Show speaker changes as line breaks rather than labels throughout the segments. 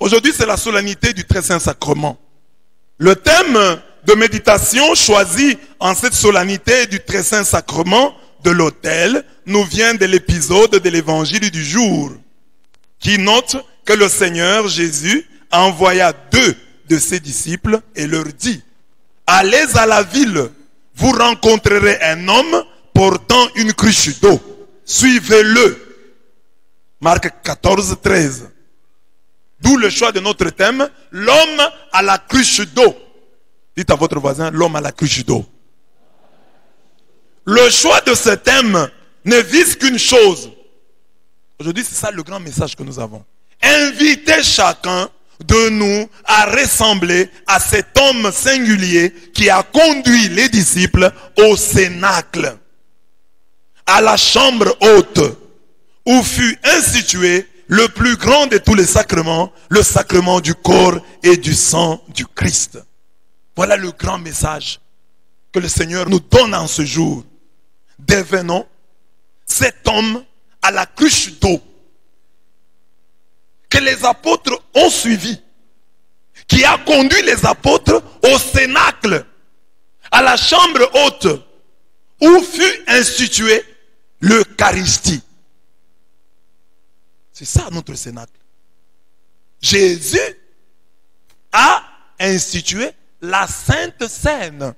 Aujourd'hui, c'est la solennité du très saint sacrement. Le thème de méditation choisi en cette solennité du très saint sacrement de l'autel nous vient de l'épisode de l'évangile du jour, qui note que le Seigneur Jésus envoya 2 de ses disciples et leur dit: allez à la ville, vous rencontrerez un homme portant une cruche d'eau. Suivez-le. Marc 14, 13. D'où le choix de notre thème, l'homme à la cruche d'eau. Dites à votre voisin, l'homme à la cruche d'eau. Le choix de ce thème ne vise qu'une chose. Aujourd'hui, c'est ça le grand message que nous avons. Inviter chacun de nous à ressembler à cet homme singulier qui a conduit les disciples au cénacle, à la chambre haute, où fut institué le plus grand de tous les sacrements, le sacrement du corps et du sang du Christ. Voilà le grand message que le Seigneur nous donne en ce jour. Devenons cet homme à la cruche d'eau que les apôtres ont suivi, qui a conduit les apôtres au cénacle, à la chambre haute, où fut instituée l'Eucharistie. C'est ça notre cénacle. Jésus a institué la Sainte Seine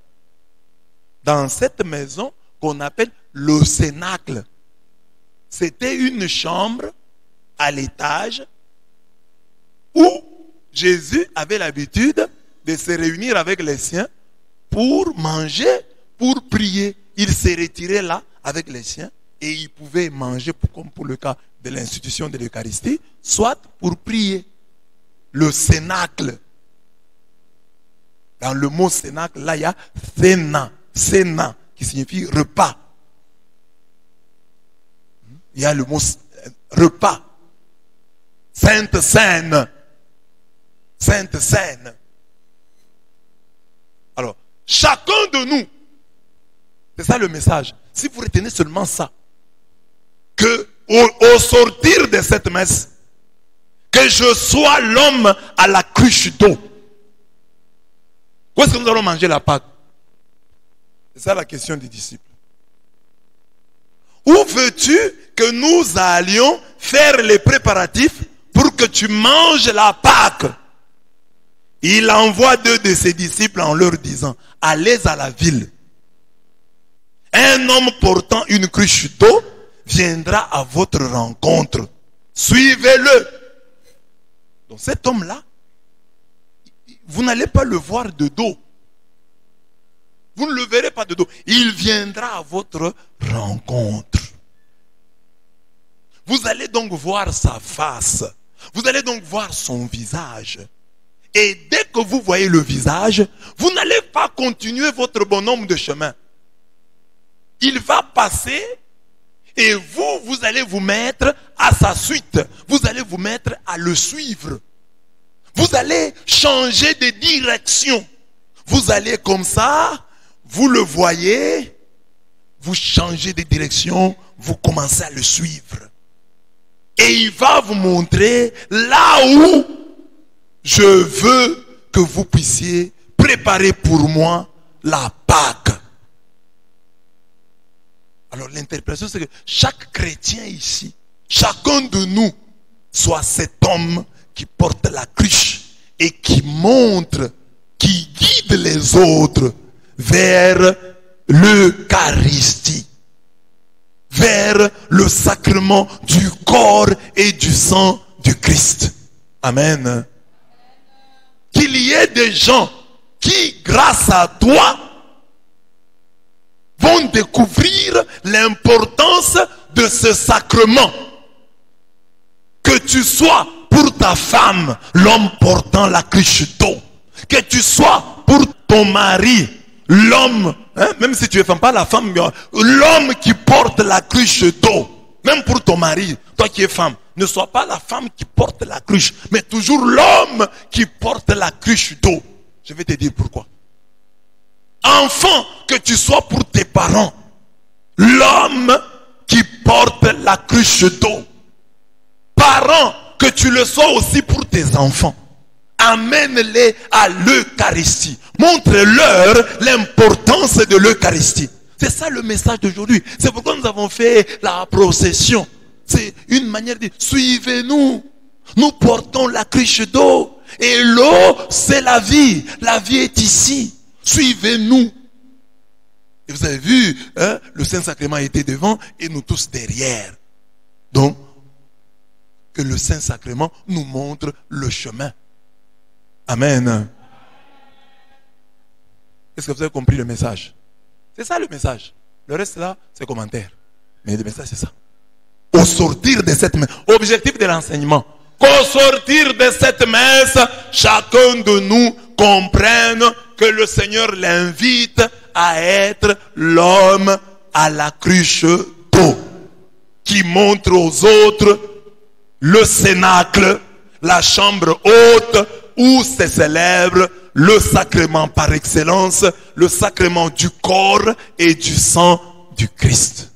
dans cette maison qu'on appelle le cénacle. C'était une chambre à l'étage où Jésus avait l'habitude de se réunir avec les siens pour manger, pour prier. Il s'est retiré là avec les siens et il pouvait manger, comme pour le cas de l'institution de l'Eucharistie, soit pour prier. Le cénacle. Dans le mot cénacle, là il y a céna, céna, qui signifie repas. Il y a le mot repas. Sainte Seine. Sainte Seine. Alors, chacun de nous, c'est ça le message. Si vous retenez seulement ça, que au sortir de cette messe, que je sois l'homme à la cruche d'eau. Où est-ce que nous allons manger la Pâque? C'est ça la question des disciples. Où veux-tu que nous allions faire les préparatifs pour que tu manges la Pâque? Il envoie 2 de ses disciples en leur disant: allez à la ville. Un homme portant une cruche d'eau viendra à votre rencontre. Suivez-le. Donc cet homme-là, vous n'allez pas le voir de dos. Vous ne le verrez pas de dos. Il viendra à votre rencontre. Vous allez donc voir sa face. Vous allez donc voir son visage. Et dès que vous voyez le visage, vous n'allez pas continuer votre bonhomme de chemin. Il va passer et vous allez vous mettre à sa suite. Vous allez vous mettre à le suivre. Vous allez changer de direction. Vous allez comme ça, vous le voyez, vous changez de direction, vous commencez à le suivre. Et il va vous montrer là où je veux que vous puissiez préparer pour moi la Pâque. Alors l'interprétation, c'est que chaque chrétien ici, chacun de nous, soit cet homme qui porte la cruche et qui montre, qui guide les autres vers l'Eucharistie, vers le sacrement du corps et du sang du Christ. Amen. Qu'il y ait des gens qui, grâce à toi, vont découvrir l'importance de ce sacrement. Que tu sois pour ta femme l'homme portant la cruche d'eau, que tu sois pour ton mari l'homme, même si tu es femme, pas la femme, l'homme qui porte la cruche d'eau, même pour ton mari, toi qui es femme, ne sois pas la femme qui porte la cruche, mais toujours l'homme qui porte la cruche d'eau. Je vais te dire pourquoi. Enfant, que tu sois pour tes parents l'homme qui porte la cruche d'eau. Parents, que tu le sois aussi pour tes enfants. Amène-les à l'Eucharistie. Montre-leur l'importance de l'Eucharistie. C'est ça le message d'aujourd'hui. C'est pourquoi nous avons fait la procession. C'est une manière de dire, suivez-nous. Nous portons la cruche d'eau. Et l'eau, c'est la vie. La vie est ici. Suivez-nous. Et vous avez vu, hein, le Saint-Sacrement était devant et nous tous derrière. Donc, que le Saint-Sacrement nous montre le chemin. Amen. Est-ce que vous avez compris le message? C'est ça le message. Le reste là, c'est commentaire. Mais le message, c'est ça. Au sortir de cette messe, objectif de l'enseignement, qu'au sortir de cette messe, chacun de nous comprenne que le Seigneur l'invite à être l'homme à la cruche d'eau, qui montre aux autres le cénacle, la chambre haute, où se célèbre le sacrement par excellence, le sacrement du corps et du sang du Christ.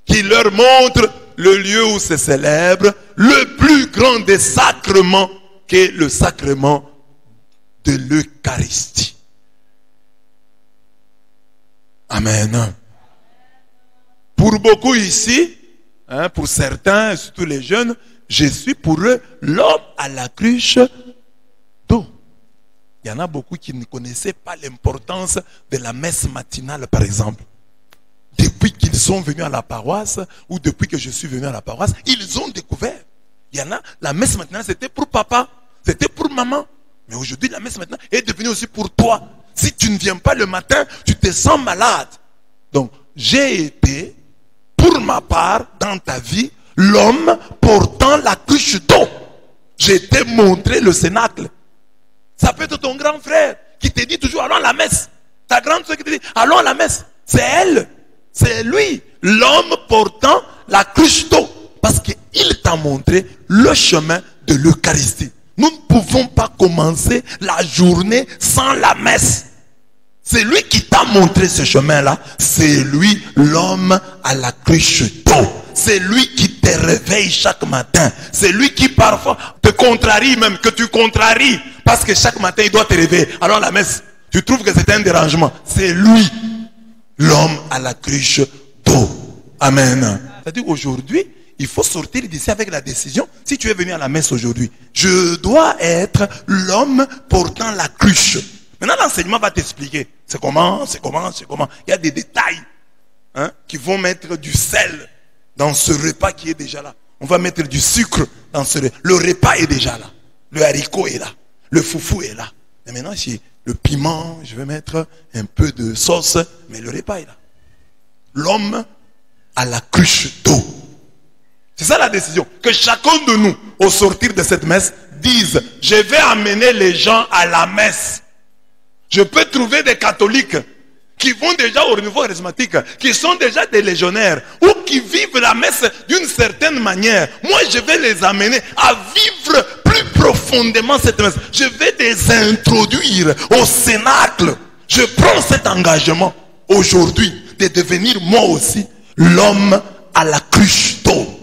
Qui leur montre le lieu où se célèbre le plus grand des sacrements, qu'est le sacrement de l'Eucharistie. Amen. Pour beaucoup ici, hein, pour certains, surtout les jeunes, je suis pour eux l'homme à la cruche d'eau. Il y en a beaucoup qui ne connaissaient pas l'importance de la messe matinale, par exemple. Depuis qu'ils sont venus à la paroisse, ou depuis que je suis venu à la paroisse, ils ont découvert. Il y en a, la messe matinale, c'était pour papa, c'était pour maman. Mais aujourd'hui, la messe matinale est devenue aussi pour toi. Si tu ne viens pas le matin, tu te sens malade. Donc, j'ai été, pour ma part, dans ta vie, l'homme portant la cruche d'eau. J'ai été montré le cénacle. Ça peut être ton grand frère qui te dit toujours allons à la messe. Ta grande soeur qui te dit allons à la messe. C'est elle, c'est lui, l'homme portant la cruche d'eau. Parce qu'il t'a montré le chemin de l'Eucharistie. Nous ne pouvons pas commencer la journée sans la messe. C'est lui qui t'a montré ce chemin-là. C'est lui, l'homme à la cruche d'eau. C'est lui qui te réveille chaque matin. C'est lui qui parfois te contrarie même, que tu contraries. Parce que chaque matin, il doit te réveiller. Alors la messe, tu trouves que c'est un dérangement. C'est lui, l'homme à la cruche d'eau. Amen. C'est-à-dire aujourd'hui, il faut sortir d'ici avec la décision. Si tu es venu à la messe aujourd'hui, je dois être l'homme portant la cruche. Maintenant, l'enseignement va t'expliquer. C'est comment. Il y a des détails, hein, qui vont mettre du sel dans ce repas qui est déjà là. On va mettre du sucre dans ce repas. Le repas est déjà là. Le haricot est là. Le foufou est là. Et maintenant, si le piment, je vais mettre un peu de sauce, mais le repas est là. L'homme à la cruche d'eau. C'est ça la décision. Que chacun de nous, au sortir de cette messe, dise, je vais amener les gens à la messe. Je peux trouver des catholiques qui vont déjà au niveau charismatique, qui sont déjà des légionnaires, ou qui vivent la messe d'une certaine manière. Moi, je vais les amener à vivre plus profondément cette messe. Je vais les introduire au cénacle. Je prends cet engagement aujourd'hui de devenir moi aussi l'homme à la cruche d'eau.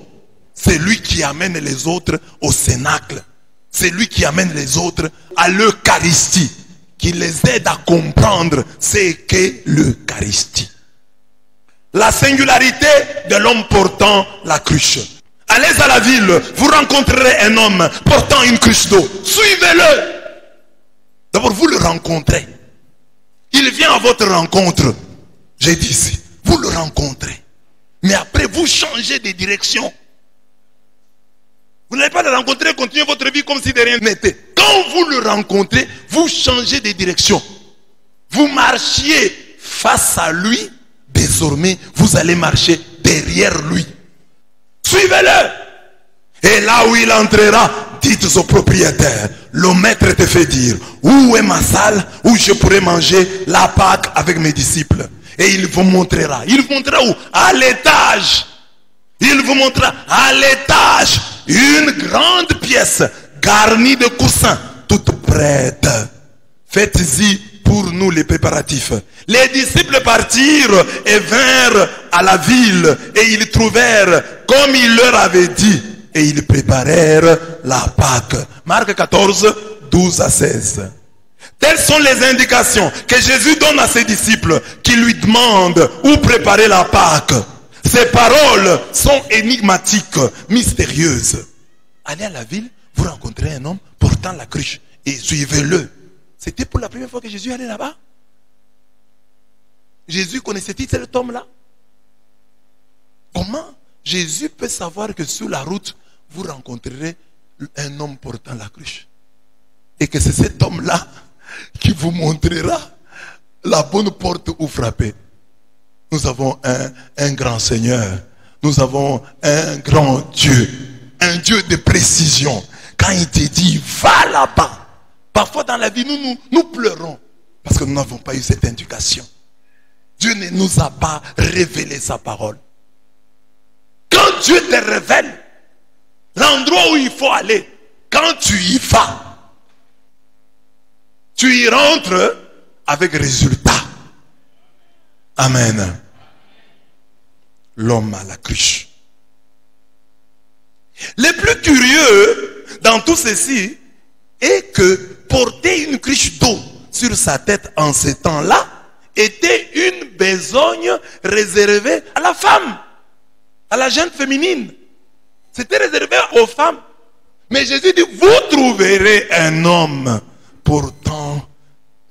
C'est lui qui amène les autres au cénacle. C'est lui qui amène les autres à l'Eucharistie, qui les aide à comprendre ce qu'est l'Eucharistie. La singularité de l'homme portant la cruche. Allez à la ville, vous rencontrerez un homme portant une cruche d'eau. Suivez-le. D'abord, vous le rencontrez. Il vient à votre rencontre. J'ai dit ici, vous le rencontrez. Mais après, vous changez de direction. Vous n'allez pas le rencontrer, continuez votre vie comme si de rien n'était. Quand vous le rencontrez, vous changez de direction. Vous marchiez face à lui. Désormais, vous allez marcher derrière lui. Suivez-le. Et là où il entrera, dites au propriétaire, le maître te fait dire, où est ma salle où je pourrai manger la Pâque avec mes disciples. Et il vous montrera. Il vous montrera où? À l'étage. Il vous montrera à l'étage une grande pièce garnie de coussins, toute prête. Faites-y pour nous les préparatifs. Les disciples partirent et vinrent à la ville et ils trouvèrent, comme il leur avait dit, et ils préparèrent la Pâque. Marc 14, 12 à 16. Telles sont les indications que Jésus donne à ses disciples qui lui demandent où préparer la Pâque. Ces paroles sont énigmatiques, mystérieuses. Allez à la ville, vous rencontrez un homme portant la cruche et suivez-le. C'était pour la première fois que Jésus allait là-bas. Jésus connaissait-il cet homme-là? Comment Jésus peut savoir que sur la route, vous rencontrerez un homme portant la cruche? Et que c'est cet homme-là qui vous montrera la bonne porte où frapper. Nous avons un grand Seigneur. Nous avons un grand Dieu. Un Dieu de précision. Quand il te dit, va là-bas. Parfois dans la vie, nous pleurons. Parce que nous n'avons pas eu cette indication. Dieu ne nous a pas révélé sa parole. Quand Dieu te révèle l'endroit où il faut aller, quand tu y vas, tu y rentres avec résultat. Amen. L'homme à la cruche. Le plus curieux dans tout ceci est que porter une cruche d'eau sur sa tête en ces temps-là était une besogne réservée à la femme, à la jeune féminine. C'était réservé aux femmes. Mais Jésus dit, vous trouverez un homme portant,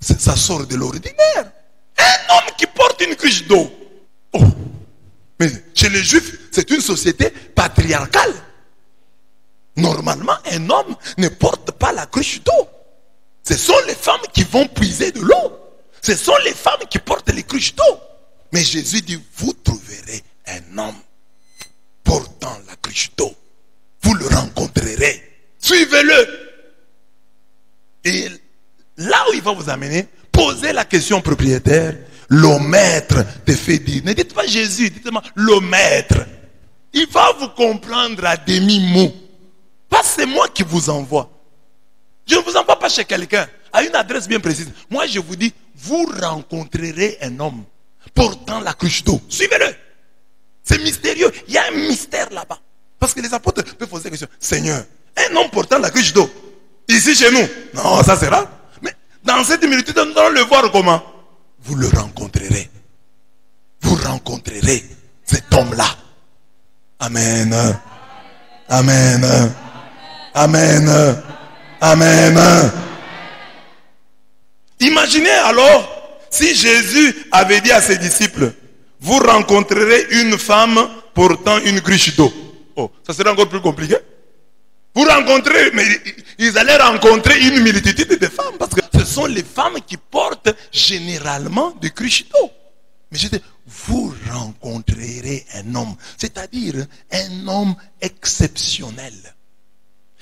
ça sort de l'ordinaire. Un homme qui porte une cruche d'eau. Oh. Mais chez les Juifs, c'est une société patriarcale. Normalement, un homme ne porte pas la cruche d'eau. Ce sont les femmes qui vont puiser de l'eau. Ce sont les femmes qui portent les cruches d'eau. Mais Jésus dit, vous trouverez un homme portant la cruche d'eau. Vous le rencontrerez. Suivez-le. Et là où il va vous amener, posez la question au propriétaire. Le maître te fait dire. Ne dites pas Jésus, dites-moi le maître. Il va vous comprendre à demi-mot. Pas c'est moi qui vous envoie. Je ne vous envoie pas chez quelqu'un à une adresse bien précise. Moi je vous dis, vous rencontrerez un homme portant la cruche d'eau. Suivez-le. C'est mystérieux. Il y a un mystère là-bas. Parce que les apôtres peuvent poser la question. Seigneur, un homme portant la cruche d'eau, ici chez nous. Non, ça c'est rare. Mais dans cette multitude, nous allons le voir comment? Vous le rencontrerez. Vous rencontrerez cet homme-là. Amen. Amen. Amen. Amen. Imaginez alors si Jésus avait dit à ses disciples, vous rencontrerez une femme portant une cruche d'eau. Oh, ça serait encore plus compliqué. Vous rencontrez, mais ils allaient rencontrer une multitude de femmes parce que ce sont les femmes qui portent généralement des cruches d'eau. Mais je dis, vous rencontrerez un homme, c'est-à-dire un homme exceptionnel.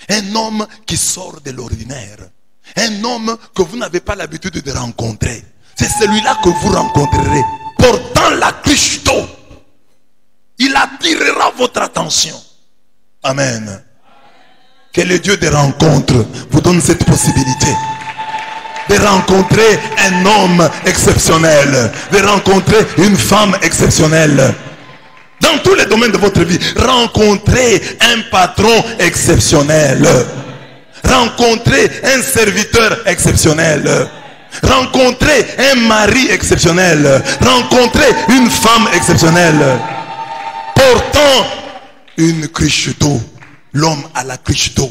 Un homme qui sort de l'ordinaire. Un homme que vous n'avez pas l'habitude de rencontrer. C'est celui-là que vous rencontrerez. Portant la cruche d'eau. Il attirera votre attention. Amen. Que le Dieu des rencontres vous donne cette possibilité. De rencontrer un homme exceptionnel. De rencontrer une femme exceptionnelle. Dans tous les domaines de votre vie, rencontrez un patron exceptionnel. Rencontrez un serviteur exceptionnel. Rencontrez un mari exceptionnel. Rencontrez une femme exceptionnelle. Portant une cruche d'eau. L'homme à la cruche d'eau.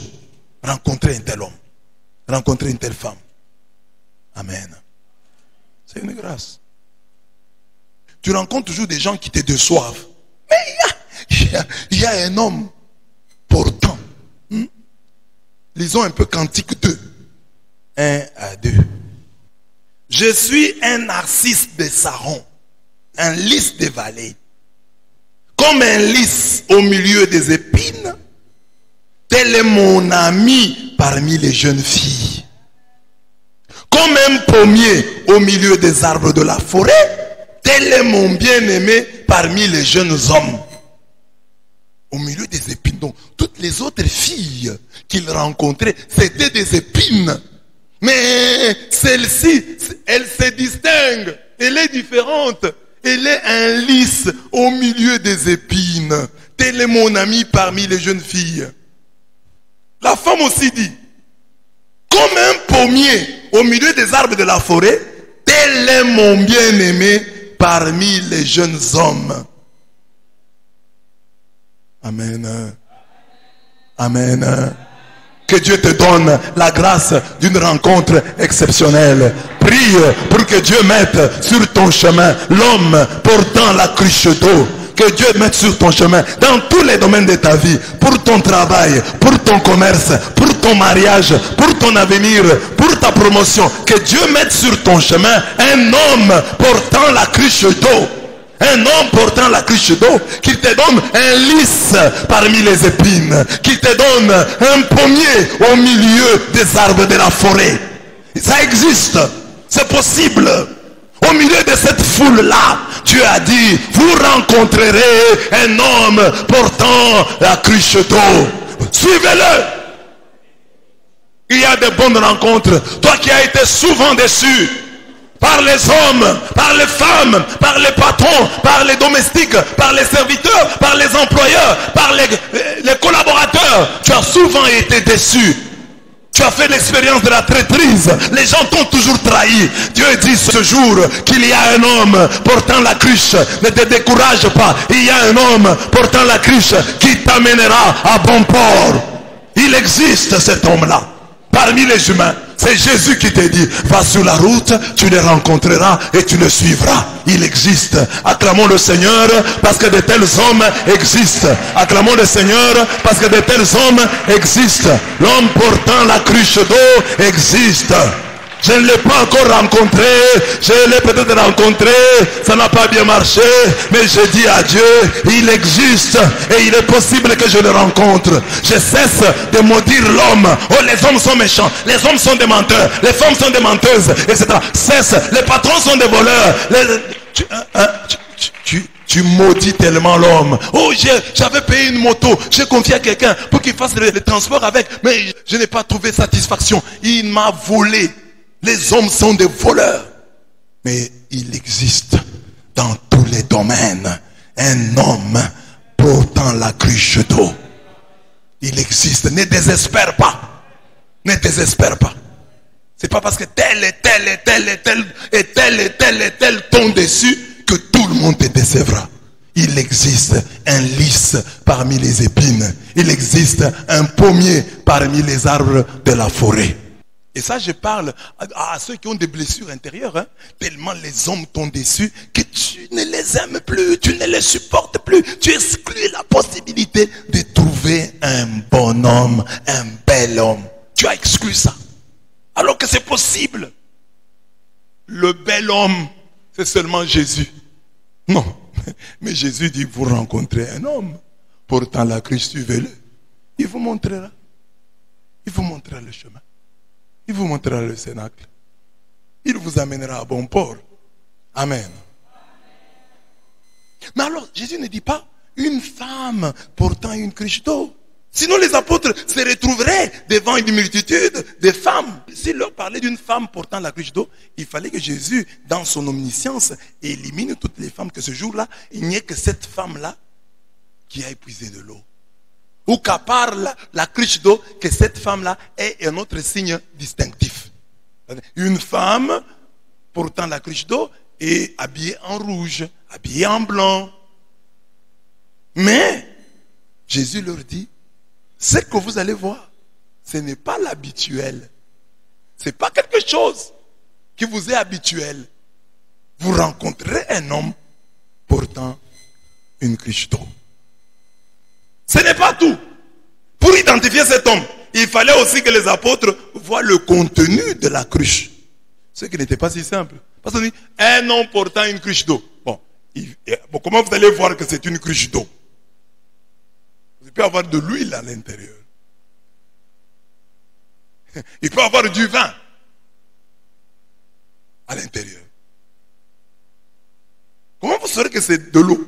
Rencontrez un tel homme. Rencontrez une telle femme. Amen. C'est une grâce. Tu rencontres toujours des gens qui te déçoivent. Mais il y a un homme portant. Lisons un peu Cantique 2. 1 à 2. Je suis un narcisse de Saron, un lys des vallées. Comme un lys au milieu des épines, tel est mon ami parmi les jeunes filles. Comme un pommier au milieu des arbres de la forêt, tel est mon bien-aimé parmi les jeunes hommes. Au milieu des épines. Donc, toutes les autres filles qu'il rencontrait, c'était des épines. Mais celle-ci, elle se distingue. Elle est différente. Elle est un lys au milieu des épines. Tel est mon ami parmi parmi les jeunes filles. La femme aussi dit, comme un pommier au milieu des arbres de la forêt, tel est mon bien-aimé parmi les jeunes hommes. Amen. Amen. Que Dieu te donne la grâce d'une rencontre exceptionnelle. Prie pour que Dieu mette sur ton chemin l'homme portant la cruche d'eau. Que Dieu mette sur ton chemin dans tous les domaines de ta vie, pour ton travail, pour ton commerce, pour ton mariage, pour ton avenir, pour ta promotion. Que Dieu mette sur ton chemin un homme portant la cruche d'eau. Un homme portant la cruche d'eau, qui te donne un lys parmi les épines, qui te donne un pommier au milieu des arbres de la forêt. Ça existe, c'est possible. Au milieu de cette foule-là, Dieu a dit, vous rencontrerez un homme portant la cruche d'eau. Suivez-le. Il y a de bonnes rencontres. Toi qui as été souvent déçu par les hommes, par les femmes, par les patrons, par les domestiques, par les serviteurs, par les employeurs, par les collaborateurs. Tu as souvent été déçu. Tu as fait l'expérience de la traîtrise. Les gens t'ont toujours trahi. Dieu dit ce jour qu'il y a un homme portant la cruche. Ne te décourage pas. Il y a un homme portant la cruche qui t'amènera à bon port. Il existe cet homme-là parmi les humains. C'est Jésus qui te dit, va sur la route, tu le rencontreras et tu le suivras. Il existe. Acclamons le Seigneur parce que de tels hommes existent. Acclamons le Seigneur parce que de tels hommes existent. L'homme portant la cruche d'eau existe. Je ne l'ai pas encore rencontré, je l'ai peut-être rencontré, ça n'a pas bien marché, mais je dis à Dieu, il existe et il est possible que je le rencontre. Je cesse de maudire l'homme. Oh, les hommes sont méchants, les hommes sont des menteurs, les femmes sont des menteuses, etc. Cesse, les patrons sont des voleurs. Tu maudis tellement l'homme. Oh, j'avais payé une moto, j'ai confié à quelqu'un pour qu'il fasse le transport avec, mais je n'ai pas trouvé satisfaction. Il m'a volé. Les hommes sont des voleurs. Mais il existe dans tous les domaines un homme portant la cruche d'eau. Il existe. Ne désespère pas. Ne désespère pas. C'est pas parce que tel et tel et tel et tel et tel et tel et tel tombent dessus que tout le monde te décevra. Il existe un lys parmi les épines. Il existe un pommier parmi les arbres de la forêt. Et ça, je parle à ceux qui ont des blessures intérieures. Hein. Tellement les hommes t'ont déçu que tu ne les aimes plus, tu ne les supportes plus. Tu exclus la possibilité de trouver un bon homme, un bel homme. Tu as exclu ça. Alors que c'est possible. Le bel homme, c'est seulement Jésus. Non. Mais Jésus dit, vous rencontrez un homme portant la cruche, suivez-le. Il vous montrera. Il vous montrera le chemin. Il vous montrera le cénacle. Il vous amènera à bon port. Amen. Mais alors, Jésus ne dit pas une femme portant une cruche d'eau. Sinon, les apôtres se retrouveraient devant une multitude de femmes. S'il leur parlait d'une femme portant la cruche d'eau, il fallait que Jésus, dans son omniscience, élimine toutes les femmes, que ce jour-là, il n'y ait que cette femme-là qui a épuisé de l'eau. Ou qu'à part la cruche d'eau, que cette femme-là ait un autre signe distinctif. Une femme portant la cruche d'eau est habillée en rouge, habillée en blanc. Mais Jésus leur dit, ce que vous allez voir, ce n'est pas l'habituel. Ce n'est pas quelque chose qui vous est habituel. Vous rencontrerez un homme portant une cruche d'eau. Ce n'est pas tout. Pour identifier cet homme, il fallait aussi que les apôtres voient le contenu de la cruche. Ce qui n'était pas si simple. Parce qu'on dit, un homme portant une cruche d'eau. Bon, comment vous allez voir que c'est une cruche d'eau? Il peut y avoir de l'huile à l'intérieur. Il peut y avoir du vin à l'intérieur. Comment vous saurez que c'est de l'eau?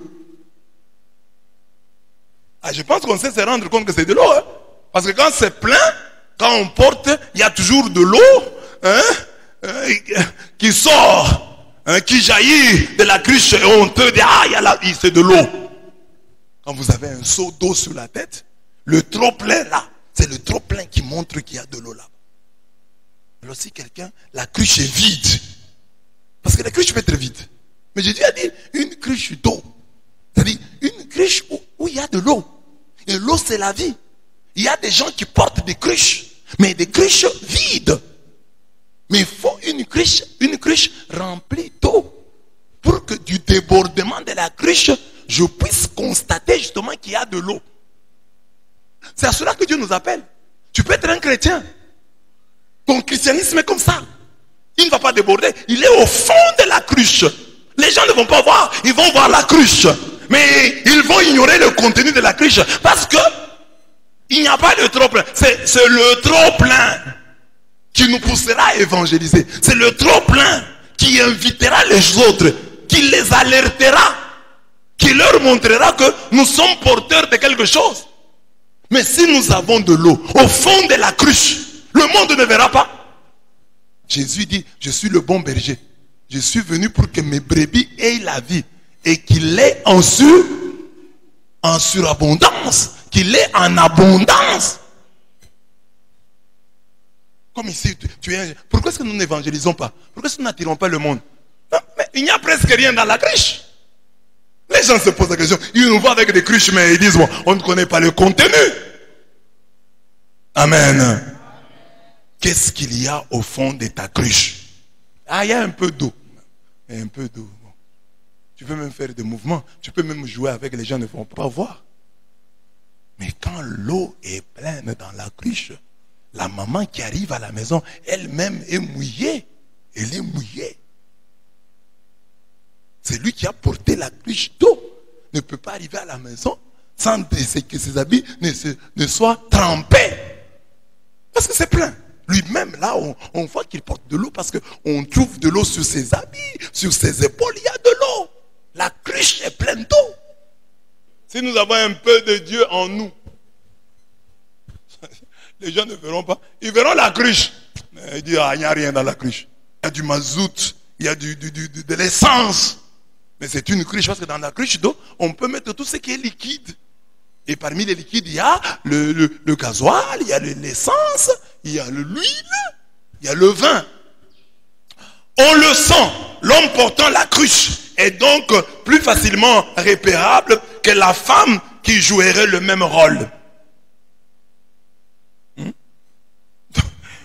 Je pense qu'on sait se rendre compte que c'est de l'eau. Hein? Parce que quand c'est plein, quand on porte, il y a toujours de l'eau qui sort, qui jaillit de la cruche. Et on peut dire, c'est de l'eau. Quand vous avez un seau d'eau sur la tête, Le trop plein là, c'est le trop plein qui montre qu'il y a de l'eau là. Alors si quelqu'un, la cruche est vide, parce que la cruche peut être vide, mais Jésus a dit une cruche d'eau, c'est-à-dire une cruche où il y a de l'eau. Et l'eau c'est la vie. Il y a des gens qui portent des cruches, mais des cruches vides. Mais il faut une cruche remplie d'eau, pour que du débordement de la cruche, je puisse constater justement qu'il y a de l'eau. C'est à cela que Dieu nous appelle. Tu peux être un chrétien. Ton christianisme est comme ça. Il ne va pas déborder. Il est au fond de la cruche. Les gens ne vont pas voir. Ils vont voir la cruche. Mais ils vont ignorer le contenu de la cruche. Parce que il n'y a pas de trop plein. C'est le trop plein qui nous poussera à évangéliser. C'est le trop plein qui invitera les autres, qui les alertera, qui leur montrera que nous sommes porteurs de quelque chose. Mais si nous avons de l'eau au fond de la cruche, le monde ne verra pas. Jésus dit, je suis le bon berger. Je suis venu pour que mes brebis aient la vie et qu'il l'ait en surabondance, qu'il l'ait en abondance. Comme ici, pourquoi est-ce que nous n'évangélisons pas? Pourquoi est-ce que nous n'attirons pas le monde? Non, mais il n'y a presque rien dans la cruche. Les gens se posent la question. Ils nous voient avec des cruches, mais ils disent, bon, on ne connaît pas le contenu. Amen. Qu'est-ce qu'il y a au fond de ta cruche? Ah, il y a un peu d'eau. Un peu d'eau. Bon. Tu peux même faire des mouvements. Tu peux même jouer avec, les gens ne vont pas voir. Mais quand l'eau est pleine dans la cruche, la maman qui arrive à la maison, elle-même est mouillée. Elle est mouillée. C'est lui qui a porté la cruche d'eau. Ne peut pas arriver à la maison sans que ses habits ne soient trempés. Parce que c'est plein. Lui-même, là, on voit qu'il porte de l'eau parce qu'on trouve de l'eau sur ses habits, sur ses épaules, il y a de l'eau. La cruche est pleine d'eau. Si nous avons un peu de Dieu en nous, les gens ne verront pas. Ils verront la cruche. Mais ils disent, ah, il n'y a rien dans la cruche. Il y a du mazout, il y a de l'essence. Mais c'est une cruche parce que dans la cruche d'eau, on peut mettre tout ce qui est liquide. Et parmi les liquides, il y a le gasoil, il y a l'essence, il y a l'huile, il y a le vin. On le sent. L'homme portant la cruche est donc plus facilement repérable que la femme qui jouerait le même rôle.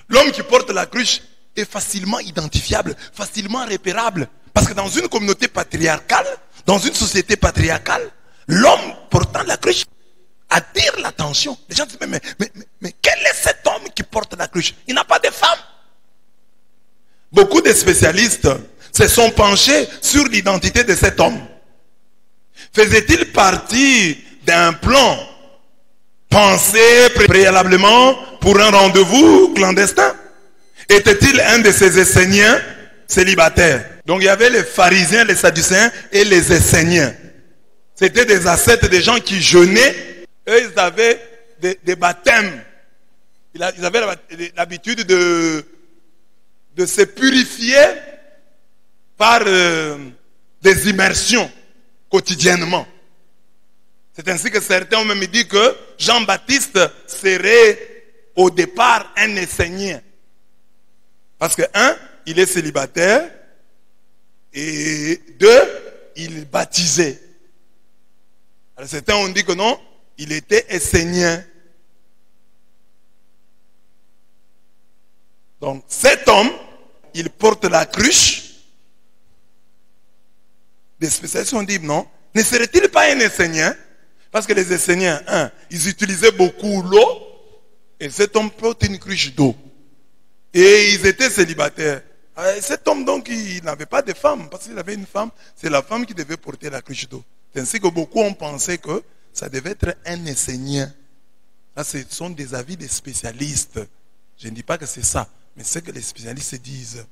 L'homme qui porte la cruche est facilement identifiable, facilement repérable. Parce que dans une communauté patriarcale, dans une société patriarcale, l'homme portant la cruche attire l'attention. Les gens disent, mais quel est cet homme qui porte la cruche? Il n'a pas de femme. Beaucoup de spécialistes se sont penchés sur l'identité de cet homme. Faisait-il partie d'un plan pensé préalablement pour un rendez-vous clandestin? Était-il un de ces Esséniens célibataires? Donc il y avait les pharisiens, les sadducéens et les Esséniens. C'était des ascètes, des gens qui jeûnaient. Eux, ils avaient des baptêmes. Ils avaient l'habitude de se purifier par des immersions quotidiennement. C'est ainsi que certains ont même dit que Jean-Baptiste serait au départ un Essénien. Parce que, un, il est célibataire, et deux, il baptisait. Alors certains ont dit que non, il était essénien. Donc cet homme, il porte la cruche. Des spécialistes ont dit non, ne serait-il pas un essénien? Parce que les Esséniens, un, ils utilisaient beaucoup l'eau, et cet homme porte une cruche d'eau. Et ils étaient célibataires. Cet homme donc, il n'avait pas de femme, parce qu'il avait une femme, c'est la femme qui devait porter la cruche d'eau. C'est ainsi que beaucoup ont pensé que ça devait être un Essénien. Ça, ce sont des avis des spécialistes. Je ne dis pas que c'est ça, mais c'est ce que les spécialistes disent.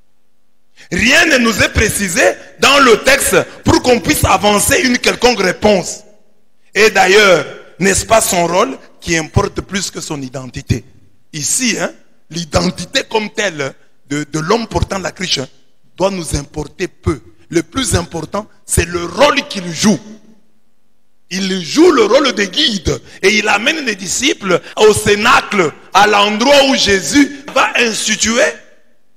Rien ne nous est précisé dans le texte pour qu'on puisse avancer une quelconque réponse. Et d'ailleurs, n'est-ce pas son rôle qui importe plus que son identité? Ici, l'identité comme telle de l'homme portant la cruche doit nous importer peu. Le plus important, c'est le rôle qu'il joue. Il joue le rôle de guide et il amène les disciples au cénacle, à l'endroit où Jésus va instituer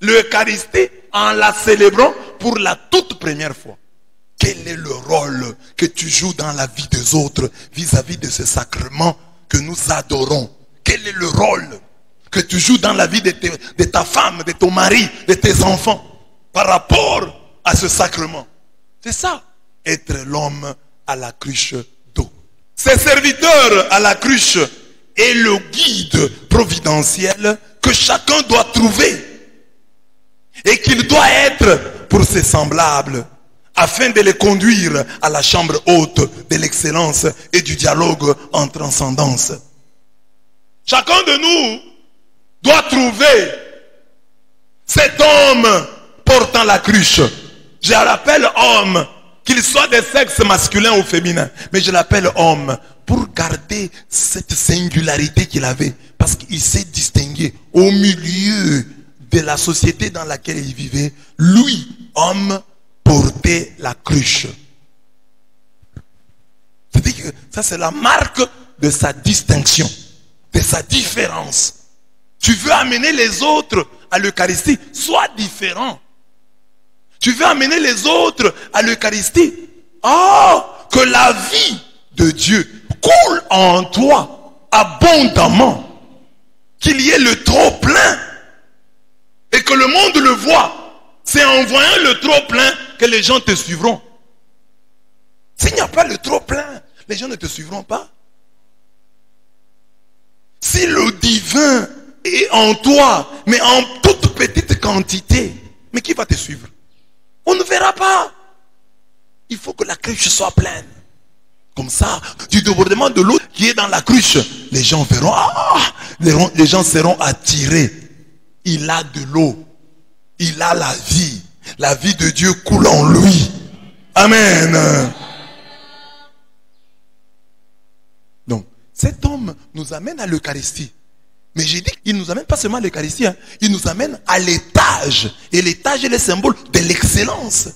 l'Eucharistie en la célébrant pour la toute première fois. Quel est le rôle que tu joues dans la vie des autres vis-à-vis de ce sacrement que nous adorons? Quel est le rôle que tu joues dans la vie de ta femme, de ton mari, de tes enfants par rapport à ce sacrement? C'est ça, être l'homme à la cruche d'eau. Ce serviteur à la cruche est le guide providentiel que chacun doit trouver et qu'il doit être pour ses semblables, afin de les conduire à la chambre haute de l'excellence et du dialogue en transcendance. Chacun de nous doit trouver cet homme portant la cruche. Je l'appelle homme, qu'il soit de sexe masculin ou féminin, mais je l'appelle homme pour garder cette singularité qu'il avait, parce qu'il s'est distingué au milieu de la société dans laquelle il vivait. Lui, homme, porter la cruche. C'est-à-dire que ça, c'est la marque de sa distinction, de sa différence. Tu veux amener les autres à l'Eucharistie, sois différent. Tu veux amener les autres à l'Eucharistie, que la vie de Dieu coule en toi abondamment, qu'il y ait le trop plein et que le monde le voit. C'est en voyant le trop plein que les gens te suivront. S'il n'y a pas le trop plein, les gens ne te suivront pas. Si le divin est en toi, mais en toute petite quantité, mais qui va te suivre? On ne verra pas. Il faut que la cruche soit pleine. Comme ça, du débordement de l'eau qui est dans la cruche, les gens verront, les gens seront attirés. Il a de l'eau. Il a la vie. La vie de Dieu coule en lui. Amen. Donc, cet homme nous amène à l'Eucharistie. Mais j'ai dit qu'il ne nous amène pas seulement à l'Eucharistie, il nous amène à l'étage. Et l'étage est le symbole de l'excellence.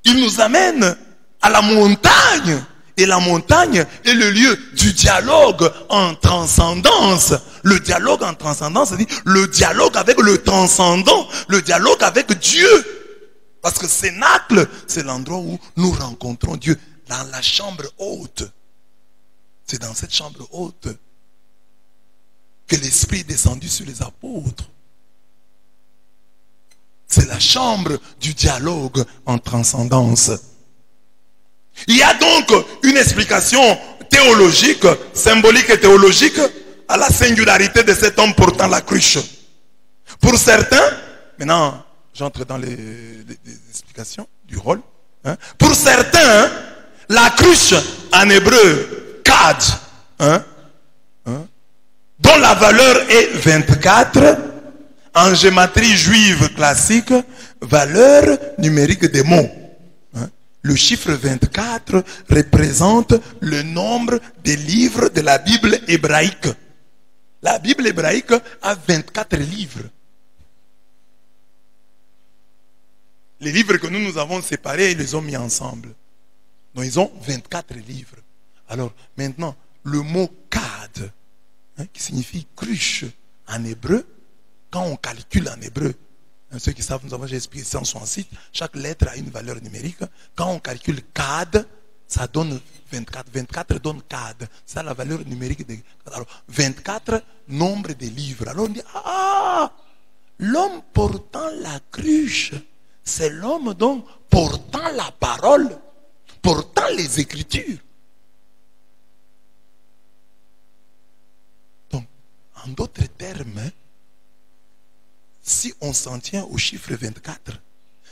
Il nous amène à la montagne. Et la montagne est le lieu du dialogue en transcendance. Le dialogue en transcendance, c'est-à-dire le dialogue avec le transcendant, le dialogue avec Dieu. Parce que cénacle, c'est l'endroit où nous rencontrons Dieu, dans la chambre haute. C'est dans cette chambre haute que l'Esprit est descendu sur les apôtres. C'est la chambre du dialogue en transcendance. Il y a donc une explication théologique, symbolique et théologique à la singularité de cet homme portant la cruche. Pour certains, maintenant j'entre dans les explications du rôle. Pour certains, la cruche en hébreu, kad, dont la valeur est 24, en gématrie juive classique, valeur numérique des mots. Le chiffre 24 représente le nombre des livres de la Bible hébraïque. La Bible hébraïque a 24 livres. Les livres que nous avons séparés, ils les ont mis ensemble. Donc ils ont 24 livres. Alors maintenant, le mot kad, qui signifie cruche en hébreu, quand on calcule en hébreu, ceux qui savent, nous avons déjà expliqué ça en son site, chaque lettre a une valeur numérique. Quand on calcule kad, ça donne 24. 24 donne kad. C'est la valeur numérique de. Alors, 24, nombre de livres. Alors on dit, l'homme portant la cruche, c'est l'homme donc portant la parole, portant les Écritures. Donc, en d'autres termes, si on s'en tient au chiffre 24,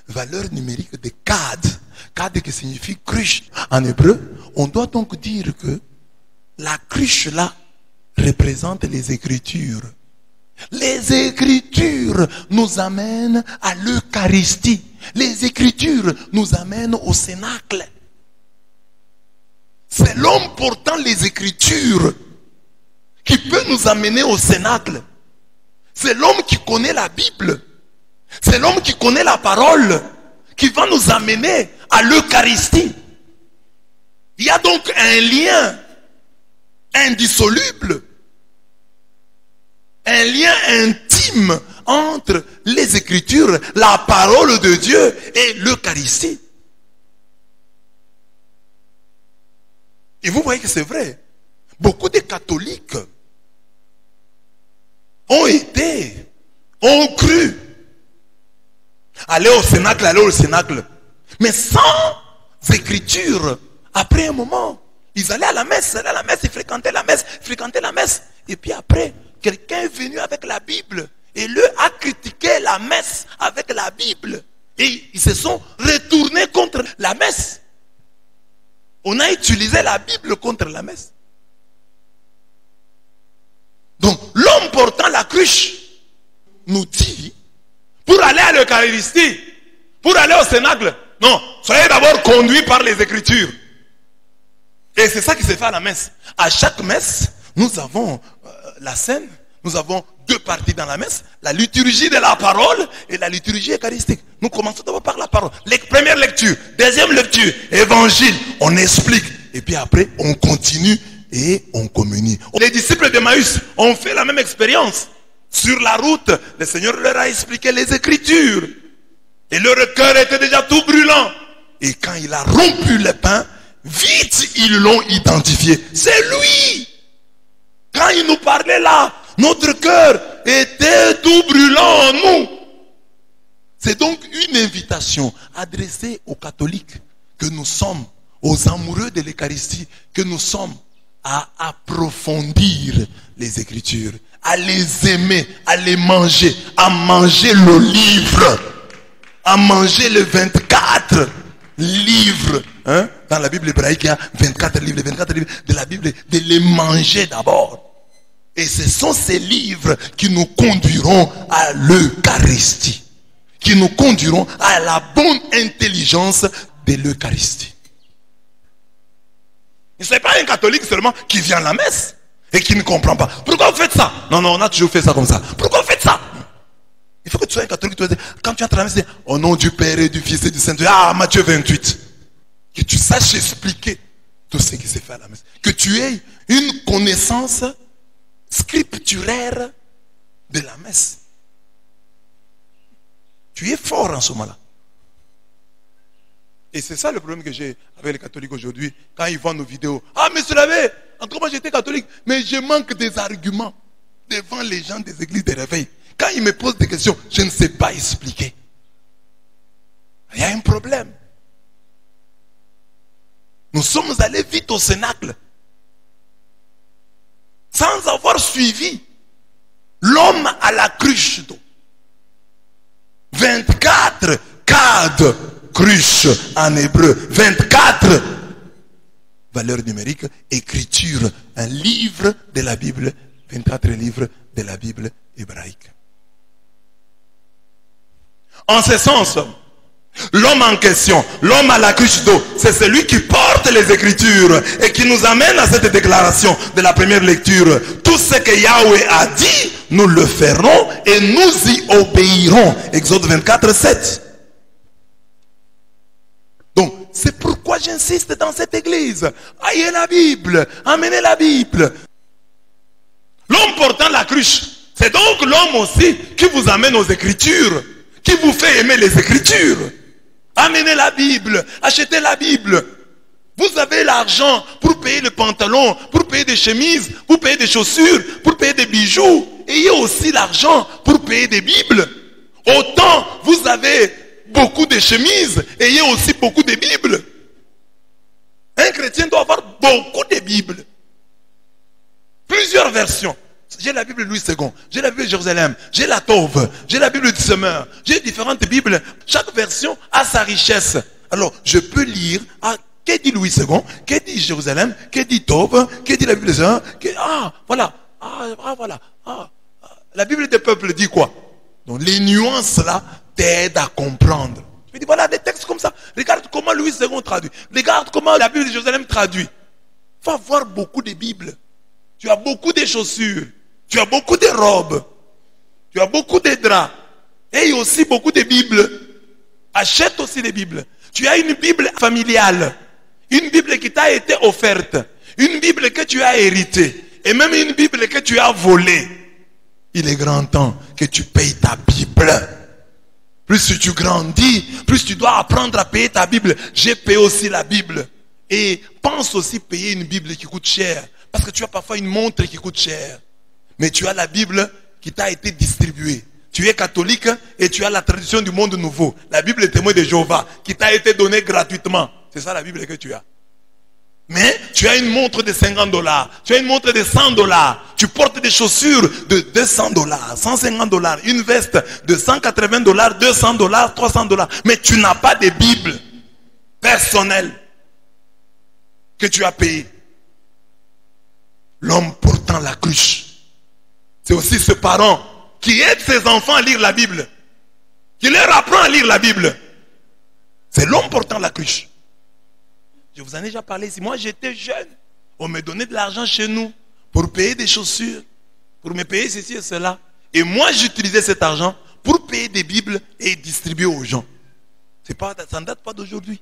valeur numérique de kad, kad qui signifie cruche en hébreu, on doit donc dire que la cruche là représente les Écritures. Les Écritures nous amènent à l'Eucharistie. Les Écritures nous amènent au cénacle. C'est l'homme portant les Écritures qui peut nous amener au cénacle. C'est l'homme qui connaît la Bible. C'est l'homme qui connaît la parole qui va nous amener à l'Eucharistie. Il y a donc un lien indissoluble, un lien intime entre les Écritures, la parole de Dieu et l'Eucharistie. Et vous voyez que c'est vrai. Beaucoup de catholiques ont cru. Aller au cénacle. Mais sans Écriture, après un moment, ils allaient à la messe, ils fréquentaient la messe. Et puis après, quelqu'un est venu avec la Bible et lui a critiqué la messe avec la Bible. Et ils se sont retournés contre la messe. On a utilisé la Bible contre la messe. Donc, l'homme portant la cruche nous dit, pour aller à l'Eucharistie, pour aller au cénacle, non, soyez d'abord conduits par les Écritures. Et c'est ça qui se fait à la messe. À chaque messe, nous avons la scène, nous avons deux parties dans la messe, la liturgie de la parole et la liturgie eucharistique. Nous commençons d'abord par la parole. Première lecture, deuxième lecture, évangile, on explique. Et puis après, on continue et on communie. Les disciples d'Emmaüs ont fait la même expérience. Sur la route, le Seigneur leur a expliqué les Écritures. Et leur cœur était déjà tout brûlant. Et quand il a rompu le pain, vite ils l'ont identifié. C'est lui. Quand il nous parlait là, notre cœur était tout brûlant en nous. C'est donc une invitation adressée aux catholiques que nous sommes, aux amoureux de l'Eucharistie, que nous sommes à approfondir les Écritures, à les aimer, à les manger, à manger le livre, à manger les 24 livres. Hein? Dans la Bible hébraïque, il y a 24 livres, les 24 livres de la Bible, de les manger d'abord. Et ce sont ces livres qui nous conduiront à l'Eucharistie, qui nous conduiront à la bonne intelligence de l'Eucharistie. Ce n'est pas un catholique seulement qui vient à la messe et qui ne comprend pas. Pourquoi vous faites ça? Non, on a toujours fait ça comme ça. Pourquoi vous faites ça? Il faut que tu sois un catholique. Quand tu entres à la messe, tu dis, au nom du Père et du Fils et du Saint-Esprit. Ah, Matthieu 28. Que tu saches expliquer tout ce qui s'est fait à la messe. Que tu aies une connaissance scripturaire de la messe. Tu es fort en ce moment-là. Et c'est ça le problème que j'ai avec les catholiques aujourd'hui. Quand ils voient nos vidéos. Ah, monsieur l'abbé, encore moi j'étais catholique, mais je manque des arguments devant les gens des églises de réveil. Quand ils me posent des questions, je ne sais pas expliquer. Il y a un problème. Nous sommes allés vite au cénacle, sans avoir suivi l'homme à la cruche d'eau. 24 cadres. Cruche en hébreu, 24 valeurs numériques, écriture, un livre de la Bible, 24 livres de la Bible hébraïque. En ce sens, l'homme en question, l'homme à la cruche d'eau, c'est celui qui porte les Écritures et qui nous amène à cette déclaration de la première lecture. Tout ce que Yahweh a dit, nous le ferons et nous y obéirons. Exode 24, 7. C'est pourquoi j'insiste dans cette église. Ayez la Bible, amenez la Bible. L'homme portant la cruche, c'est donc l'homme aussi qui vous amène aux Écritures, qui vous fait aimer les Écritures. Amenez la Bible, achetez la Bible. Vous avez l'argent pour payer le pantalon, pour payer des chemises, pour payer des chaussures, pour payer des bijoux. Ayez aussi l'argent pour payer des Bibles. Autant vous avez beaucoup de chemises, ayez aussi beaucoup de Bibles. Un chrétien doit avoir beaucoup de Bibles. Plusieurs versions. J'ai la Bible Louis II, j'ai la Bible de Jérusalem, j'ai la Tove, j'ai la Bible du Semeur, j'ai différentes Bibles. Chaque version a sa richesse. Alors, je peux lire, qu'est dit Louis II, qu'est dit Jérusalem, qu'est dit Tove, qu'est dit la Bible du Semeur, voilà. La Bible des peuples dit quoi? Donc, les nuances là t'aident à comprendre. Je me dis, voilà des textes comme ça. Regarde comment Louis II traduit. Regarde comment la Bible de Jérusalem traduit. Il faut avoir beaucoup de Bibles. Tu as beaucoup de chaussures. Tu as beaucoup de robes. Tu as beaucoup de draps. Et aussi beaucoup de Bibles. Achète aussi des Bibles. Tu as une Bible familiale. une Bible qui t'a été offerte, une Bible que tu as héritée, et même une Bible que tu as volée. Il est grand temps que tu payes ta Bible. Plus tu grandis, plus tu dois apprendre à payer ta Bible. J'ai payé aussi la Bible. Et pense aussi payer une Bible qui coûte cher. Parce que tu as parfois une montre qui coûte cher. Mais tu as la Bible qui t'a été distribuée. Tu es catholique et tu as la tradition du monde nouveau. La Bible est témoin de Jéhovah qui t'a été donnée gratuitement. C'est ça la Bible que tu as. Mais tu as une montre de $50, tu as une montre de $100, tu portes des chaussures de $200, $150, une veste de $180, $200, $300, mais tu n'as pas de Bible personnelle que tu as payée. L'homme portant la cruche, c'est aussi ce parent qui aide ses enfants à lire la Bible, qui leur apprend à lire la Bible. C'est l'homme portant la cruche. Je vous en ai déjà parlé ici. Moi, j'étais jeune. On me donnait de l'argent chez nous pour payer des chaussures, pour me payer ceci et cela. Et moi, j'utilisais cet argent pour payer des Bibles et distribuer aux gens. Ça ne date pas d'aujourd'hui.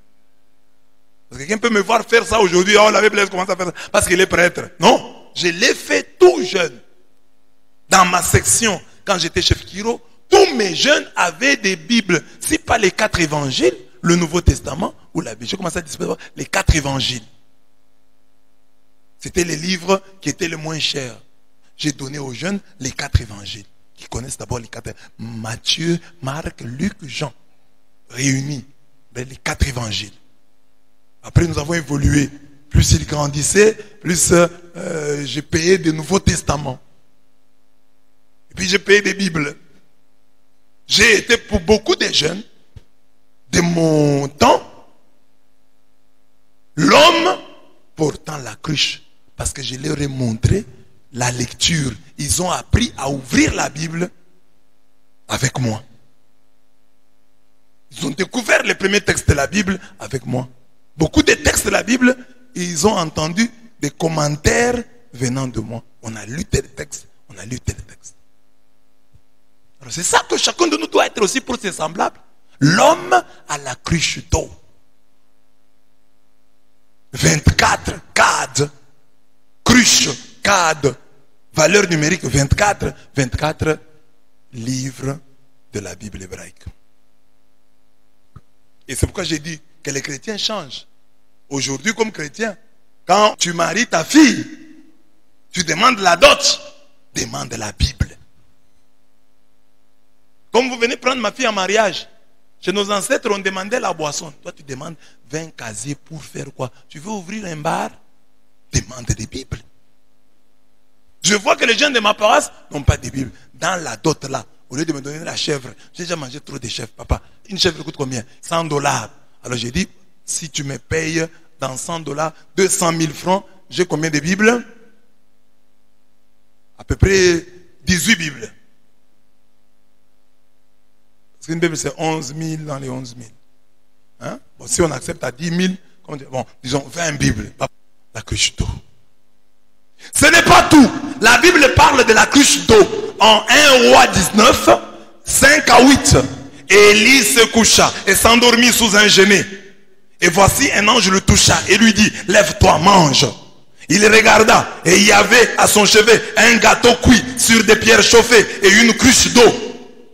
Parce que quelqu'un peut me voir faire ça aujourd'hui. Oh, l'abbé Blaise commence à faire ça parce qu'il est prêtre. Non, je l'ai fait tout jeune. Dans ma section, quand j'étais chef Kiro, tous mes jeunes avaient des Bibles. Si pas les 4 évangiles, le Nouveau Testament ou la Bible. Je commençais à distribuer les 4 évangiles. C'était les livres qui étaient les moins chers. J'ai donné aux jeunes les 4 évangiles. Qui connaissent d'abord les 4. Matthieu, Marc, Luc, Jean. Réunis. Les 4 évangiles. Après, nous avons évolué. Plus ils grandissaient, plus j'ai payé des Nouveaux Testaments. Et puis j'ai payé des Bibles. J'ai été pour beaucoup de jeunes, de mon temps, l'homme portant la cruche. Parce que je leur ai montré la lecture. Ils ont appris à ouvrir la Bible avec moi. Ils ont découvert les premiers textes de la Bible avec moi. Beaucoup de textes de la Bible, ils ont entendu des commentaires venant de moi. On a lu tel texte, on a lu tel texte. Alors c'est ça que chacun de nous doit être aussi pour ses semblables. L'homme à la cruche d'eau. 24 CAD. Cruche, CAD. Valeur numérique 24. 24 livres de la Bible hébraïque. Et c'est pourquoi j'ai dit que les chrétiens changent. Aujourd'hui, comme chrétien, quand tu maries ta fille, tu demandes la dot, demande la Bible. Comme vous venez prendre ma fille en mariage, chez nos ancêtres, on demandait la boisson. Toi, tu demandes 20 casiers pour faire quoi? Tu veux ouvrir un bar? Demande des Bibles. Je vois que les gens de ma paroisse n'ont pas de Bible. Dans la dot là, au lieu de me donner la chèvre, j'ai déjà mangé trop de chèvres, papa. Une chèvre coûte combien? $100. Alors j'ai dit, si tu me payes dans $100, 200 000 francs, j'ai combien de Bibles? À peu près 18 Bibles. Parce qu'une Bible c'est 11 000 dans les 11 000. Hein? Bon, si on accepte à 10 000, bon, disons 20 Bibles. La cruche d'eau. Ce n'est pas tout. La Bible parle de la cruche d'eau. En 1 Roi 19, 5 à 8. Élie se coucha et s'endormit sous un genêt. Et voici un ange le toucha et lui dit, lève-toi, mange. Il regarda et il y avait à son chevet un gâteau cuit sur des pierres chauffées et une cruche d'eau.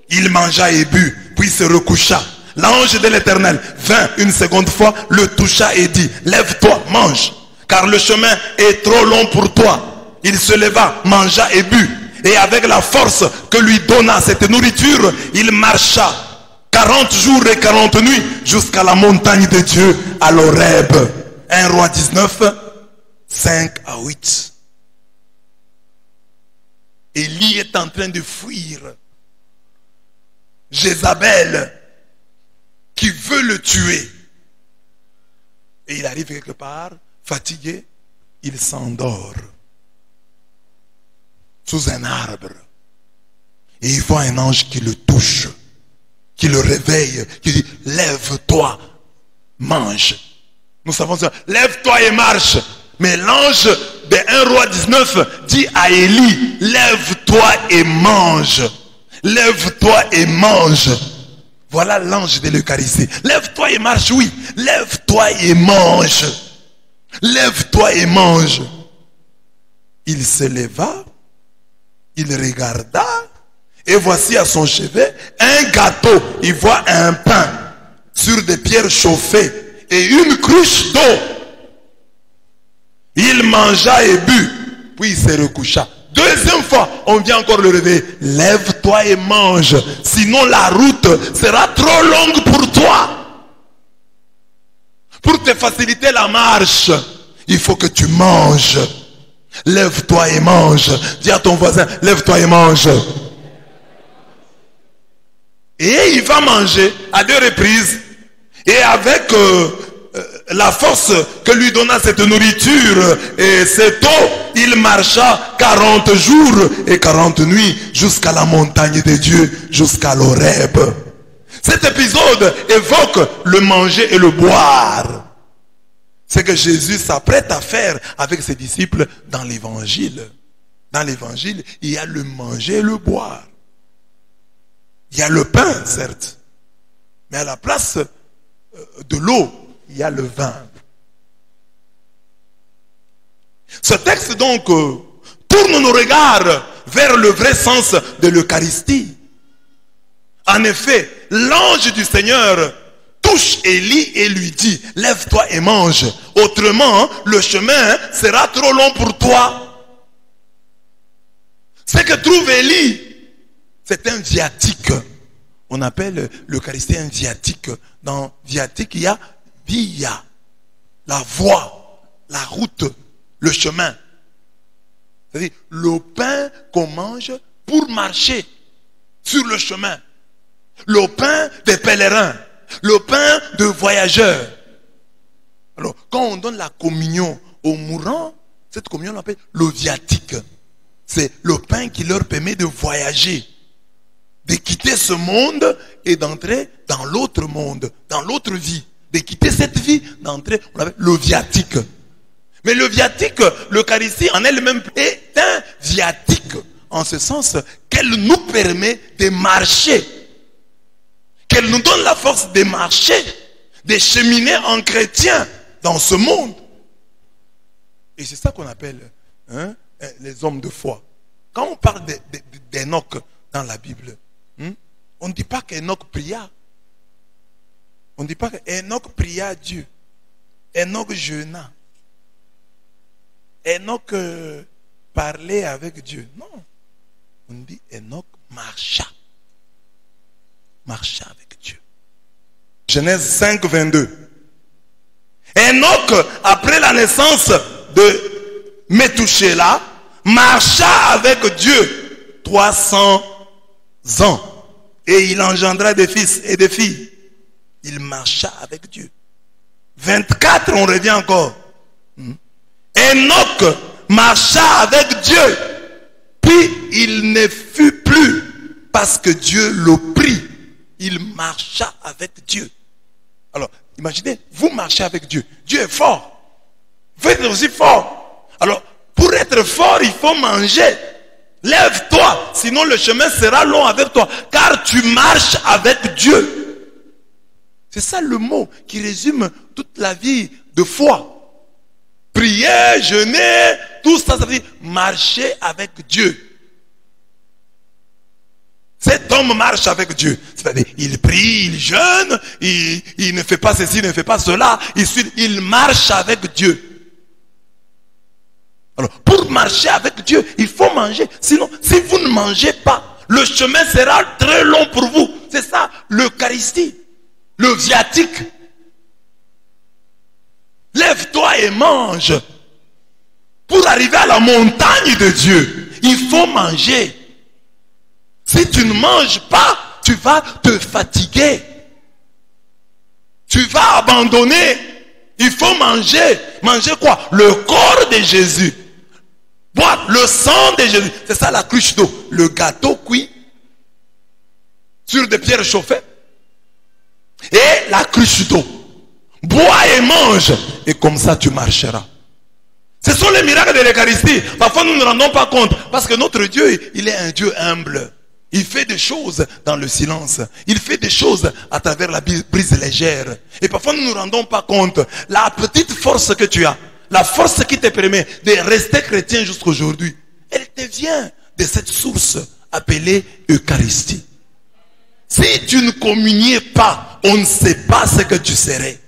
Il mangea et but, puis se recoucha. L'ange de l'Éternel vint une seconde fois, le toucha et dit, lève-toi, mange, car le chemin est trop long pour toi. Il se leva, mangea et but, et avec la force que lui donna cette nourriture, il marcha 40 jours et 40 nuits jusqu'à la montagne de Dieu, à l'Horeb. 1 Roi 19, 5 à 8. Élie est en train de fuir Jézabel qui veut le tuer. Et il arrive quelque part, fatigué, il s'endort sous un arbre. Et il voit un ange qui le touche, qui le réveille, qui dit, lève-toi, mange. Nous savons ça, lève-toi et marche. Mais l'ange de 1 Roi 19 dit à Élie, lève-toi et mange. Lève-toi et mange. Voilà l'ange de l'Eucharistie. Lève-toi et marche, oui. Lève-toi et mange. Lève-toi et mange. Il se leva, il regarda, et voici à son chevet un gâteau. Il voit un pain sur des pierres chauffées et une cruche d'eau. Il mangea et but, puis il se recoucha. Deuxième fois, on vient encore le réveiller. Lève-toi et mange, sinon la route sera trop longue pour toi. Pour te faciliter la marche, il faut que tu manges. Lève-toi et mange. Dis à ton voisin, lève-toi et mange. Et il va manger à 2 reprises. Et avec la force que lui donna cette nourriture et cette eau, il marcha 40 jours et 40 nuits jusqu'à la montagne de Dieu, jusqu'à l'Horeb. Cet épisode évoque le manger et le boire. C'est que Jésus s'apprête à faire avec ses disciples dans l'évangile. Dans l'évangile, il y a le manger et le boire. Il y a le pain, certes. Mais à la place de l'eau, il y a le vin. Ce texte donc tourne nos regards vers le vrai sens de l'Eucharistie. En effet, l'ange du Seigneur touche Élie et lui dit, lève-toi et mange. Autrement, le chemin sera trop long pour toi. Ce que trouve Élie, c'est un viatique. On appelle l'Eucharistie un viatique. Dans viatique, il y a via, la voie, la route, le chemin. C'est-à-dire le pain qu'on mange pour marcher sur le chemin. Le pain des pèlerins. Le pain de voyageurs. Alors, quand on donne la communion aux mourants, cette communion on l'appelle le viatique. C'est le pain qui leur permet de voyager, de quitter ce monde et d'entrer dans l'autre monde, dans l'autre vie. De quitter cette vie, d'entrer, on l'appelle le viatique. Mais le viatique, l'Eucharistie en elle-même est un viatique, en ce sens qu'elle nous permet de marcher. Qu'elle nous donne la force de marcher, de cheminer en chrétien dans ce monde. Et c'est ça qu'on appelle les hommes de foi. Quand on parle d'Enoch dans la Bible, on ne dit pas qu'Enoch pria. On ne dit pas qu'Enoch pria à Dieu. Enoch jeûna. Enoch parlait avec Dieu. Non. On dit Enoch marcha. Marcha avec Dieu. Genèse 5, 22. Enoch, après la naissance de Métouchéla, marcha avec Dieu 300 ans. Et il engendra des fils et des filles. Il marcha avec Dieu. 24, on revient encore. Enoch marcha avec Dieu. Puis il ne fut plus parce que Dieu le prit. Il marcha avec Dieu. Alors, imaginez, vous marchez avec Dieu. Dieu est fort. Vous êtes aussi fort. Alors, pour être fort, il faut manger. Lève-toi, sinon le chemin sera long avec toi. Car tu marches avec Dieu. C'est ça le mot qui résume toute la vie de foi. Prier, jeûner, tout ça, ça veut dire marcher avec Dieu. Cet homme marche avec Dieu. C'est-à-dire, il prie, il jeûne, il ne fait pas ceci, il ne fait pas cela. Il marche avec Dieu. Alors, pour marcher avec Dieu, il faut manger. Sinon, si vous ne mangez pas, le chemin sera très long pour vous. C'est ça, l'Eucharistie, le viatique. Lève-toi et mange. Pour arriver à la montagne de Dieu, il faut manger. Si tu ne manges pas, tu vas te fatiguer. Tu vas abandonner. Il faut manger. Manger quoi? Le corps de Jésus. Boire le sang de Jésus. C'est ça la cruche d'eau. Le gâteau cuit sur des pierres chauffées. Et la cruche d'eau. Bois et mange. Et comme ça tu marcheras. Ce sont les miracles de l'Eucharistie. Parfois nous ne nous rendons pas compte. Parce que notre Dieu, il est un Dieu humble. Il fait des choses dans le silence. Il fait des choses à travers la brise légère. Et parfois nous ne nous rendons pas compte. La petite force que tu as, la force qui te permet de rester chrétien jusqu'à aujourd'hui, elle te vient de cette source appelée Eucharistie. Si tu ne communiais pas, on ne sait pas ce que tu serais.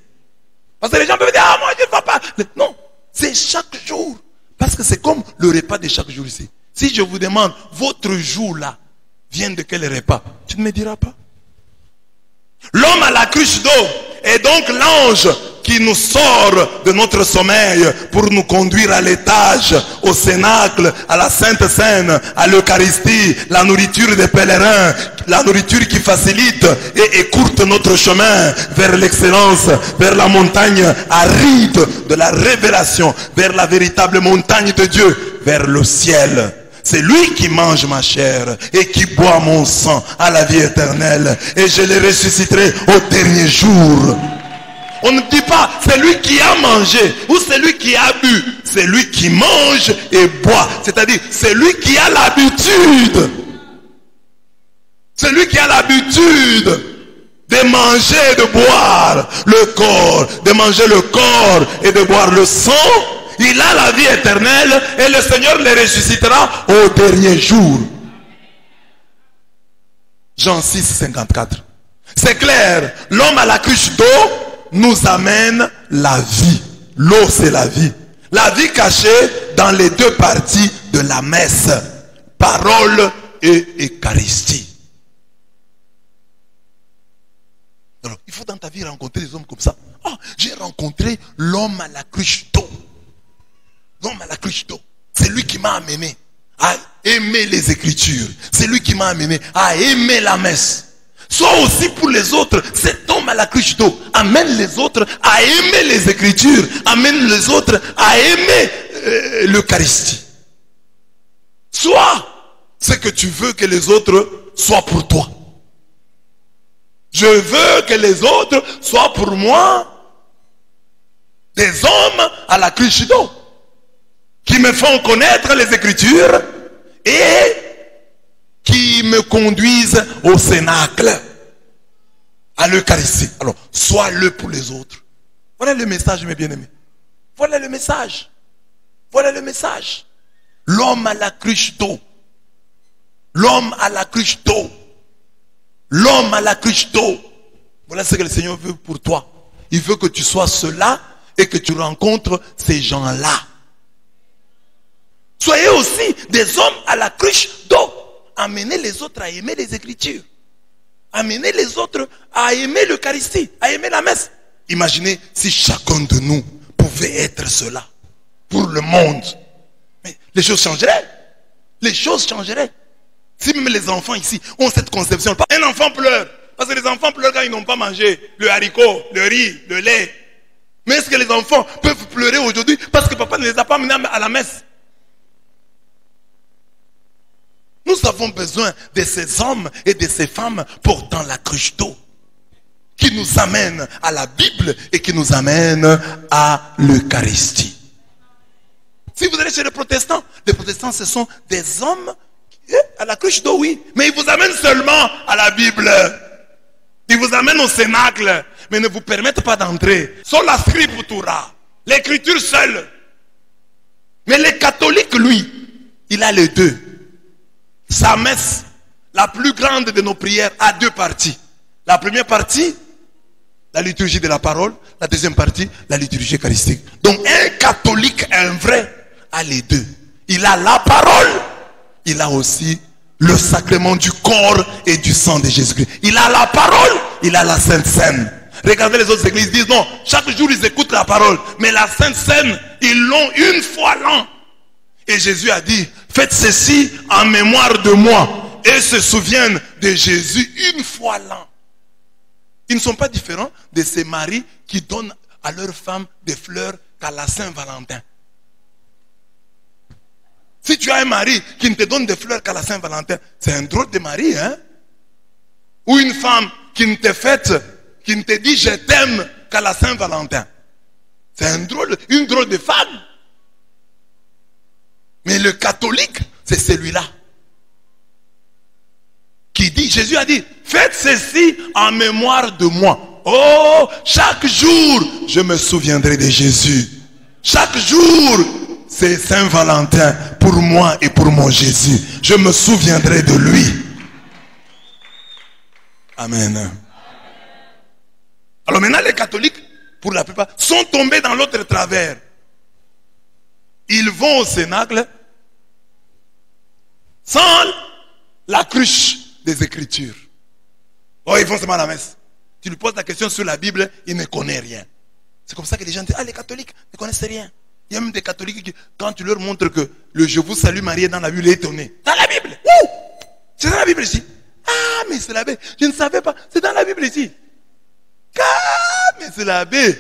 Parce que les gens peuvent dire, ah moi je ne vais pas. Non, c'est chaque jour. Parce que c'est comme le repas de chaque jour ici. Si je vous demande, votre jour là, vient de quel repas? Tu ne me diras pas. L'homme à la cruche d'eau est donc l'ange qui nous sort de notre sommeil pour nous conduire à l'étage, au cénacle, à la Sainte Seine, à l'Eucharistie, la nourriture des pèlerins, la nourriture qui facilite et écourte notre chemin vers l'excellence, vers la montagne aride de la révélation, vers la véritable montagne de Dieu, vers le ciel. C'est lui qui mange ma chair et qui boit mon sang à la vie éternelle. Et je les ressusciterai au dernier jour. On ne dit pas c'est lui qui a mangé ou c'est lui qui a bu. C'est lui qui mange et boit. C'est-à-dire c'est lui qui a l'habitude. C'est lui qui a l'habitude de manger et de boire le corps. De manger le corps et de boire le sang. Il a la vie éternelle et le Seigneur le ressuscitera au dernier jour. Jean 6, 54. C'est clair, l'homme à la cruche d'eau nous amène la vie. L'eau, c'est la vie. La vie cachée dans les deux parties de la messe. Parole et Eucharistie. Alors, il faut dans ta vie rencontrer des hommes comme ça. Oh, j'ai rencontré l'homme à la cruche d'eau. L'homme à la cruche d'eau. C'est lui qui m'a amené à aimer les Écritures. C'est lui qui m'a amené à aimer la messe. Soit aussi pour les autres, cet homme à la cruche d'eau amène les autres à aimer les Écritures, amène les autres à aimer l'Eucharistie. Soit ce que tu veux que les autres soient pour toi. Je veux que les autres soient pour moi des hommes à la cruche d'eau qui me font connaître les Écritures et qui me conduisent au cénacle, à l'Eucharistie. Alors, sois-le pour les autres. Voilà le message, mes bien-aimés. Voilà le message. Voilà le message. L'homme à la cruche d'eau. L'homme à la cruche d'eau. L'homme à la cruche d'eau. Voilà ce que le Seigneur veut pour toi. Il veut que tu sois cela et que tu rencontres ces gens-là. Soyez aussi des hommes à la cruche d'eau. Amenez les autres à aimer les Écritures. Amenez les autres à aimer l'Eucharistie, à aimer la messe. Imaginez si chacun de nous pouvait être cela pour le monde. Mais les choses changeraient. Les choses changeraient. Si même les enfants ici ont cette conception. Un enfant pleure. Parce que les enfants pleurent quand ils n'ont pas mangé le haricot, le riz, le lait. Mais est-ce que les enfants peuvent pleurer aujourd'hui parce que papa ne les a pas menés à la messe? Nous avons besoin de ces hommes et de ces femmes portant la cruche d'eau qui nous amènent à la Bible et qui nous amènent à l'Eucharistie. Si vous allez chez les protestants ce sont des hommes à la cruche d'eau, oui, mais ils vous amènent seulement à la Bible. Ils vous amènent au cénacle, mais ne vous permettent pas d'entrer. Sola scriptura, l'écriture seule. Mais les catholiques, lui, il a les deux. Sa messe, la plus grande de nos prières, a deux parties. La première partie, la liturgie de la parole. La deuxième partie, la liturgie eucharistique. Donc un catholique, un vrai, a les deux. Il a la parole, il a aussi le sacrement du corps et du sang de Jésus-Christ. Il a la parole, il a la Sainte Seine. Regardez les autres églises, ils disent non, chaque jour ils écoutent la parole. Mais la Sainte Seine, ils l'ont une fois l'an. Et Jésus a dit, faites ceci en mémoire de moi. Et se souviennent de Jésus une fois l'an. Ils ne sont pas différents de ces maris qui donnent à leurs femmes des fleurs qu'à la Saint-Valentin. Si tu as un mari qui ne te donne des fleurs qu'à la Saint-Valentin, c'est un drôle de mari, hein? Ou une femme qui ne te fête, qui ne te dit je t'aime qu'à la Saint-Valentin. C'est une drôle de femme. Mais le catholique, c'est celui-là. Qui dit, Jésus a dit, faites ceci en mémoire de moi. Oh, chaque jour, je me souviendrai de Jésus. Chaque jour, c'est Saint-Valentin pour moi et pour mon Jésus. Je me souviendrai de lui. Amen. Alors maintenant, les catholiques, pour la plupart, sont tombés dans l'autre travers. Ils vont au Cénacle sans la cruche des Écritures. Oh, ils vont seulement à la messe. Tu lui poses la question sur la Bible, il ne connaît rien. C'est comme ça que les gens disent, ah, les catholiques ne connaissent rien. Il y a même des catholiques qui, quand tu leur montres que le Je vous salue Marie est dans la Bible, il est étonné. Dans la Bible. Ouh, c'est dans la Bible ici. Ah, mais c'est la Bible. Je ne savais pas. C'est dans la Bible ici. Ah, mais c'est la Bible.